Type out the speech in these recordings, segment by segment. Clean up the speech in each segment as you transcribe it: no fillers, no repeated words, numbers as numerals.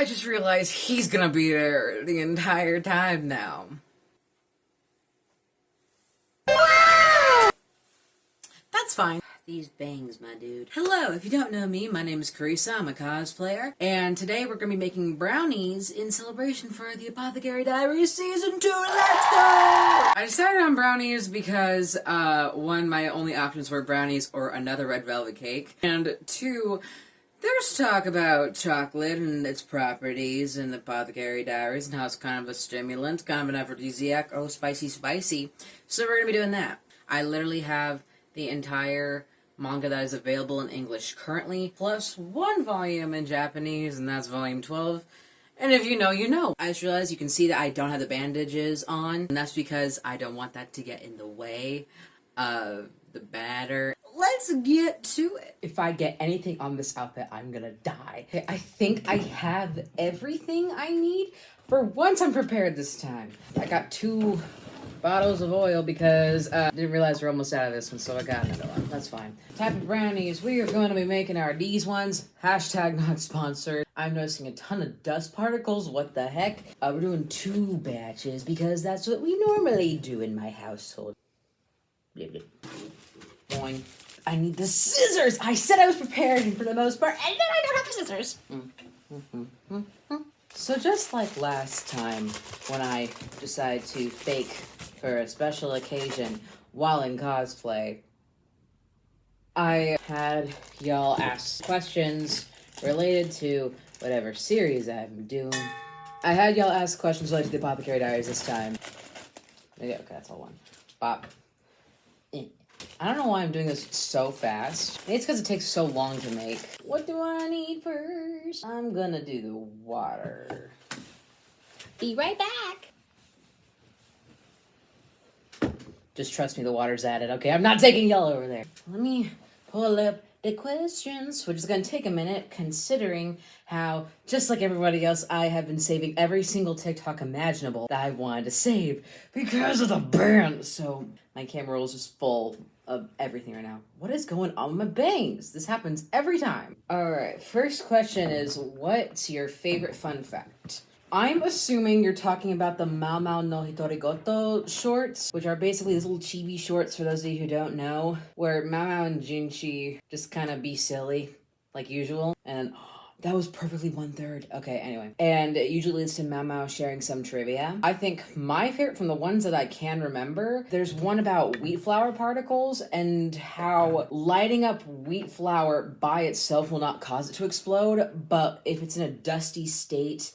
I just realized he's gonna be there the entire time now. That's fine. These bangs, my dude. Hello, if you don't know me, my name is Carissa, I'm a cosplayer, and today we're gonna be making brownies in celebration for the Apothecary Diaries Season 2, let's go! I decided on brownies because, one, my only options were brownies or another red velvet cake, and two, there's talk about chocolate and its properties in the Apothecary Diaries and how it's kind of a stimulant, kind of an aphrodisiac, oh spicy spicy, so we're gonna be doing that. I literally have the entire manga that is available in English currently, plus one volume in Japanese, and that's volume 12. And if you know, you know. I just realized you can see that I don't have the bandages on, and that's because I don't want that to get in the way of the batter. Let's get to it. If I get anything on this outfit, I'm gonna die. Okay, I think I have everything I need. For once, I'm prepared this time. I got 2 bottles of oil because didn't realize we're almost out of this one, so I got another one. That's fine. Type of brownies we are going to be making are these ones. Hashtag not sponsored. I'm noticing a ton of dust particles. What the heck? We're doing 2 batches because that's what we normally do in my household. Boing. I need the scissors. I said I was prepared for the most part, and then I don't have the scissors. So just like last time when I decided to fake for a special occasion while in cosplay, I had y'all ask questions related to whatever series I've been doing. I had y'all ask questions related to the Apothecary Diaries this time. Okay, that's all one. Bop. I don't know why I'm doing this so fast. Maybe it's because it takes so long to make. What do I need first? I'm gonna do the water. Be right back. Just trust me, the water's added. Okay, I'm not taking yellow over there. Let me pull up the questions, which is going to take a minute, considering how, just like everybody else, I have been saving every single TikTok imaginable that I wanted to save because of the band. So my camera roll is just full of everything right now. What is going on with my bangs? This happens every time. All right, first question is, what's your favorite fun fact? I'm assuming you're talking about the Mau Mau no Hitorigoto shorts, which are basically these little chibi shorts for those of you who don't know, where Mau Mau and Jinchi just kind of be silly, like usual. And that was perfectly 1/3. Okay, anyway. And it usually leads to Mau Mau sharing some trivia. I think my favorite from the ones that I can remember, there's one about wheat flour particles and how lighting up wheat flour by itself will not cause it to explode, but if it's in a dusty state,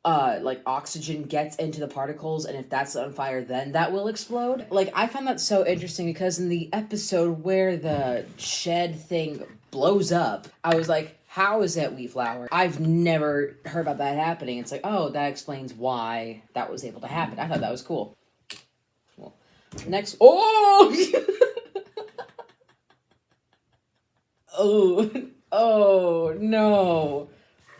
like oxygen gets into the particles, and if that's on fire, then that will explode. Like, I found that so interesting because in the episode where the shed thing blows up, I was like, how is that wheat flour? I've never heard about that happening. It's like, oh, that explains why that was able to happen. I thought that was cool. Well, next, oh! Oh, no.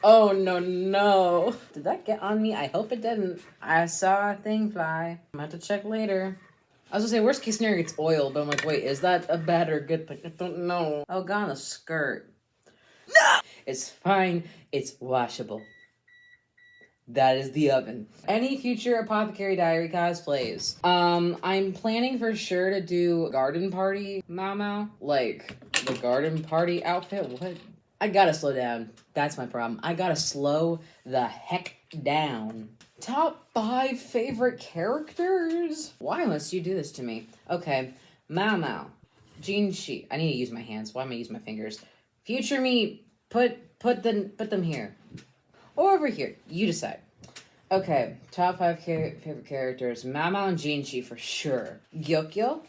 Oh, no. Did that get on me? I hope it didn't. I saw a thing fly. I'm gonna have to check later. I was gonna say, worst case scenario, it's oil, but I'm like, wait, is that a bad or good thing? I don't know. Oh, God, on the skirt. No! It's fine. It's washable. That is the oven. Any future Apothecary Diary cosplays? I'm planning for sure to do garden party Mau Mau. Like, the garden party outfit? What? I gotta slow down. That's my problem. I gotta slow the heck down. Top 5 favorite characters? Why must you do this to me? Okay, Mau Mau, Jinshi. I need to use my hands. Why am I using my fingers? Future me, put them here. Or over here. You decide. Okay, top 5 favorite characters. Mau Mau and Jinshi for sure. Gyokyo,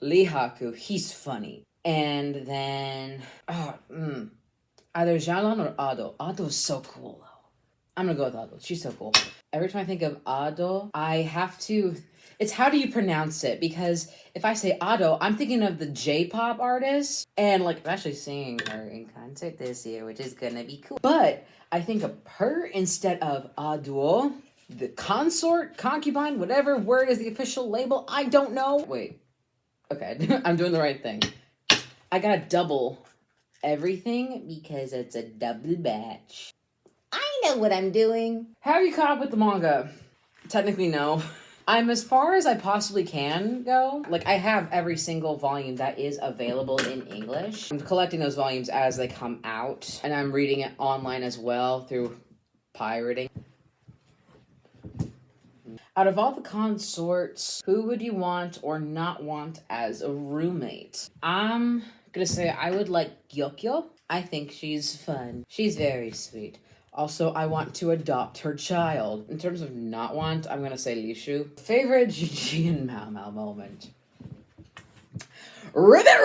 Lihaku, he's funny. And then, either Xiaolong or Ado. Ado's so cool, though. I'm gonna go with Ado. She's so cool. Every time I think of Ado, I have to... It's how do you pronounce it? Because if I say Ado, I'm thinking of the J-pop artist. And, like, I'm actually seeing her in concert this year, which is gonna be cool. But I think of her instead of Ado, the consort, concubine, whatever word is the official label. I don't know. Wait. Okay, I'm doing the right thing. I gotta double everything because it's a double batch. I know what I'm doing. Have you caught up with the manga? Technically, no. I'm as far as I possibly can go. Like, I have every single volume that is available in English. I'm collecting those volumes as they come out, and I'm reading it online as well through pirating. Out of all the consorts, who would you want or not want as a roommate? I'm gonna say I would like Gyokyo. I think she's fun. She's very sweet. Also, I want to adopt her child. In terms of not want, I'm gonna say Lishu. Favorite Gigi and Mao Mao moment. Ribbit.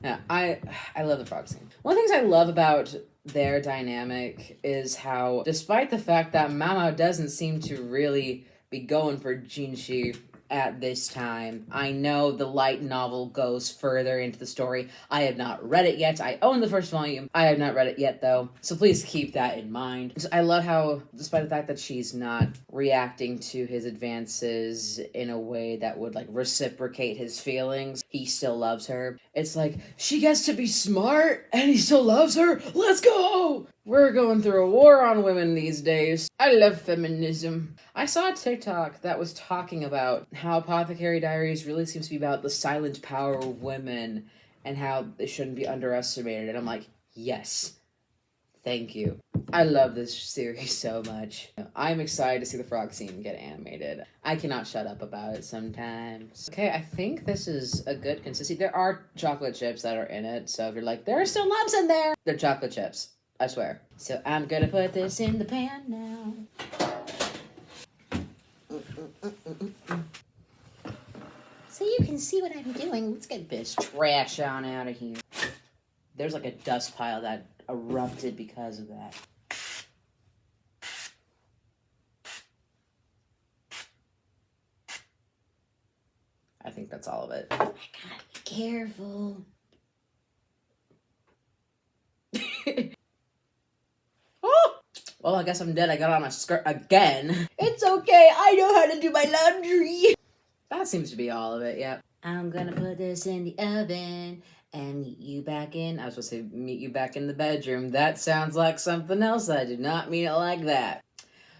Yeah, I love the frog scene. One of the things I love about their dynamic is how, despite the fact that Mao doesn't seem to really be going for Jinshi at this time, I know the light novel goes further into the story. I have not read it yet. I own the first volume. I have not read it yet, though, so please keep that in mind. I love how, despite the fact that she's not reacting to his advances in a way that would, like, reciprocate his feelings, he still loves her. It's like, she gets to be smart, and he still loves her? Let's go! We're going through a war on women these days. I love feminism. I saw a TikTok that was talking about how Apothecary Diaries really seems to be about the silent power of women and how they shouldn't be underestimated. And I'm like, yes. Thank you. I love this series so much. I'm excited to see the frog scene get animated. I cannot shut up about it sometimes. Okay, I think this is a good consistency. There are chocolate chips that are in it, so if you're like, there are still lumps in there, they're chocolate chips. I swear. So I'm gonna put this in the pan now. So you can see what I'm doing. Let's get this trash on out of here. There's like a dust pile that erupted because of that. I think that's all of it. I gotta be careful. Oh! Well, I guess I'm dead. I got on my skirt again. It's okay. I know how to do my laundry. That seems to be all of it, yep. I'm gonna put this in the oven and meet you back in. I was supposed to say meet you back in the bedroom. That sounds like something else. I did not mean it like that.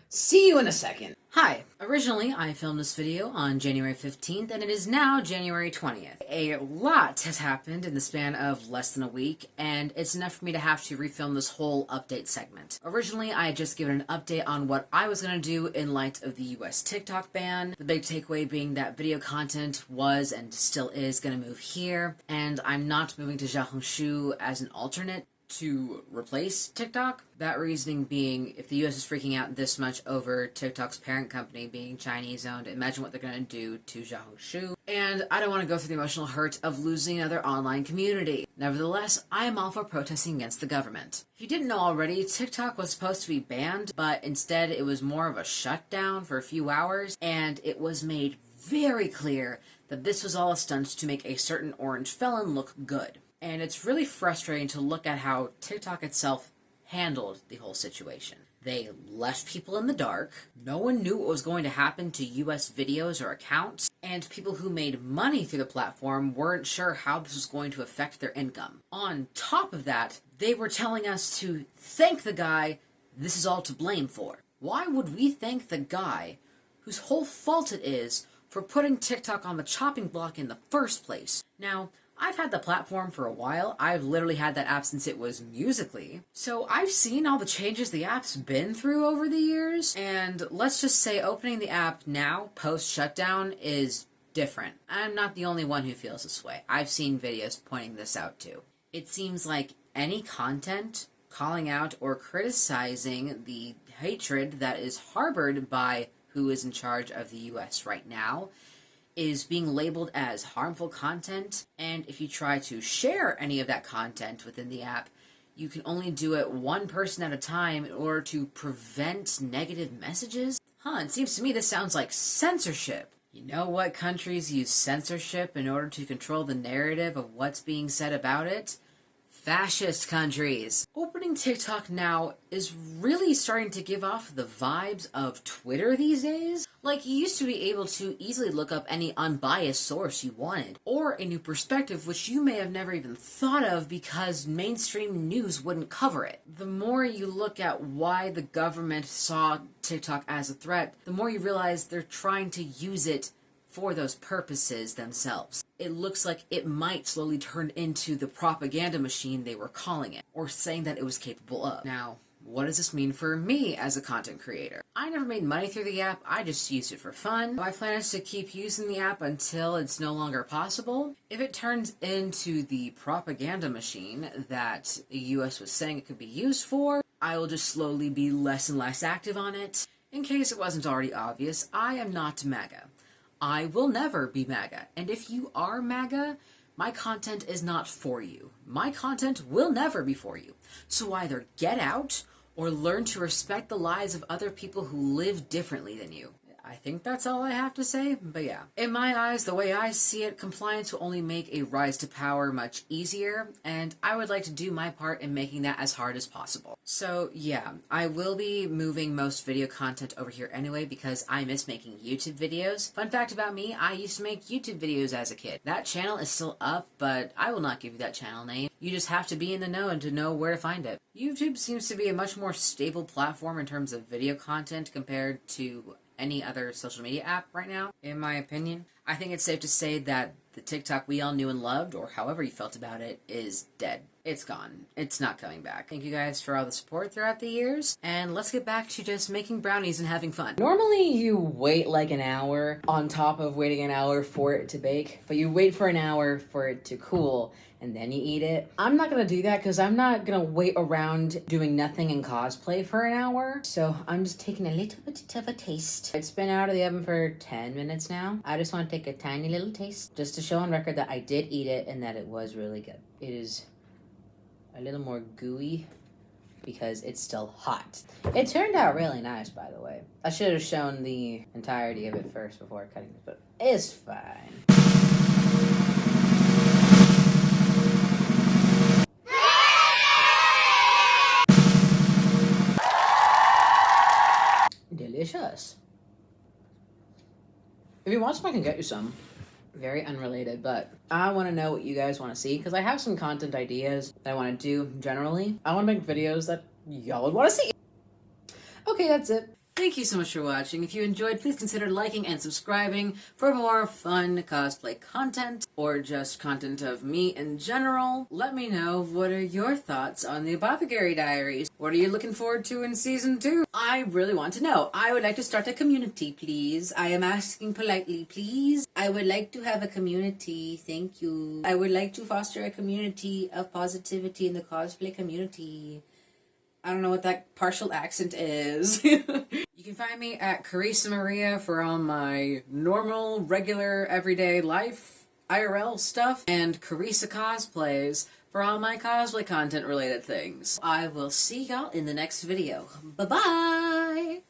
See you in a second. Hi. Originally, I filmed this video on January 15th, and it is now January 20th. A lot has happened in the span of less than a week, and it's enough for me to have to refilm this whole update segment. Originally, I had just given an update on what I was going to do in light of the US TikTok ban, the big takeaway being that video content was and still is going to move here, and I'm not moving to Xiaohongshu as an alternate to replace TikTok. That reasoning being, if the US is freaking out this much over TikTok's parent company being Chinese owned, imagine what they're going to do to Xiaohongshu. And I don't want to go through the emotional hurt of losing another online community. Nevertheless, I am all for protesting against the government. If you didn't know already, TikTok was supposed to be banned, but instead it was more of a shutdown for a few hours, and it was made very clear that this was all a stunt to make a certain orange felon look good. And it's really frustrating to look at how TikTok itself handled the whole situation. They left people in the dark, no one knew what was going to happen to US videos or accounts, and people who made money through the platform weren't sure how this was going to affect their income. On top of that, they were telling us to thank the guy this is all to blame for. Why would we thank the guy whose whole fault it is for putting TikTok on the chopping block in the first place? Now, I've had the platform for a while. I've literally had that app since it was Musical.ly. So I've seen all the changes the app's been through over the years, and let's just say opening the app now, post-shutdown, is different. I'm not the only one who feels this way. I've seen videos pointing this out too. It seems like any content calling out or criticizing the hatred that is harbored by who is in charge of the US right now is being labeled as harmful content, and if you try to share any of that content within the app, you can only do it one person at a time in order to prevent negative messages. It seems to me this sounds like censorship. You know what countries use censorship in order to control the narrative of what's being said about it? fascist countries. Opening TikTok now is really starting to give off the vibes of Twitter these days. Like, you used to be able to easily look up any unbiased source you wanted, or a new perspective which you may have never even thought of because mainstream news wouldn't cover it. The more you look at why the government saw TikTok as a threat, the more you realize they're trying to use it for those purposes themselves. It looks like it might slowly turn into the propaganda machine they were calling it, or saying that it was capable of. Now, what does this mean for me as a content creator? I never made money through the app, I just used it for fun. My plan is to keep using the app until it's no longer possible. If it turns into the propaganda machine that the US was saying it could be used for, I will just slowly be less and less active on it. In case it wasn't already obvious, I am not MAGA. I will never be MAGA, and if you are MAGA, my content is not for you. My content will never be for you. So either get out, or learn to respect the lives of other people who live differently than you. I think that's all I have to say, but yeah. In my eyes, the way I see it, compliance will only make a rise to power much easier, and I would like to do my part in making that as hard as possible. So yeah, I will be moving most video content over here anyway because I miss making YouTube videos. Fun fact about me, I used to make YouTube videos as a kid. That channel is still up, but I will not give you that channel name. You just have to be in the know and to know where to find it. YouTube seems to be a much more stable platform in terms of video content compared to any other social media app right now, in my opinion. I think it's safe to say that the TikTok we all knew and loved, or however you felt about it, is dead. It's gone. It's not coming back. Thank you guys for all the support throughout the years, and let's get back to just making brownies and having fun. Normally you wait like an hour on top of waiting an hour for it to bake, but you wait for an hour for it to cool, and then you eat it. I'm not gonna do that because I'm not gonna wait around doing nothing in cosplay for an hour. So I'm just taking a little bit of a taste. It's been out of the oven for 10 minutes now. I just want to take a tiny little taste just to show on record that I did eat it and that it was really good. It is a little more gooey because it's still hot. It turned out really nice, by the way. I should have shown the entirety of it first before cutting it, but it's fine. Delicious. If you want some, I can get you some. Very unrelated, but I want to know what you guys want to see because I have some content ideas that I want to do generally. I want to make videos that y'all would want to see. Okay, that's it. Thank you so much for watching. If you enjoyed, please consider liking and subscribing for more fun cosplay content or just content of me in general. Let me know, what are your thoughts on the Apothecary Diaries? What are you looking forward to in season 2? I really want to know. I would like to start a community, please. I am asking politely, please. I would like to have a community. Thank you. I would like to foster a community of positivity in the cosplay community. I don't know what that partial accent is. You can find me at Carissa Maria for all my normal, regular, everyday life, IRL stuff, and Carissa Cosplays for all my cosplay content related things. I will see y'all in the next video. Bye-bye!